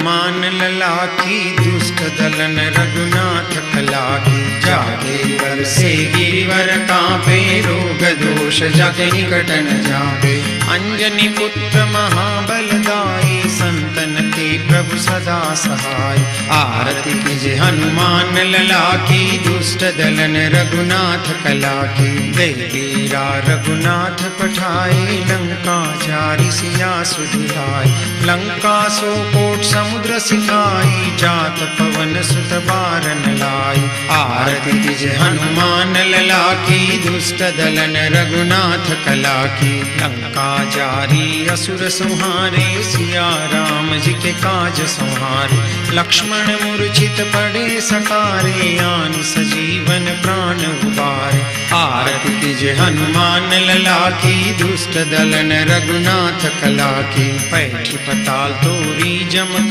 हनुमान लला की, दुष्ट दलन रघुनाथ कला की। जाके वर से गिरिवर कांपे, रोग दोष जाके निकट न जावे। अंजनी पुत्र महाबलदाई, संतन के प्रभु सदा सहाय। आरती कीजे हनुमान लला की, दुष्ट दलन रघुनाथ कला की। देवीरा रघुनाथ पठाए, लंका चारि सिया सुधिराय। लंका सो कोट समुद्र सिखाई, जात पवन सुत बारन लाई। आरती कीजे हनुमान लला की, दुष्ट दलन रघुनाथ कला की। लंका जारी असुर संहारे, सिया राम जी के काज संहारे। लक्ष्मण मूर्छित पड़े सकारे, आन सजीवन प्राण उबारे। आरती कीजे हनुमान लला की, दुष्ट दलन रघुनाथ कला की। पैठी पताल तोरी जम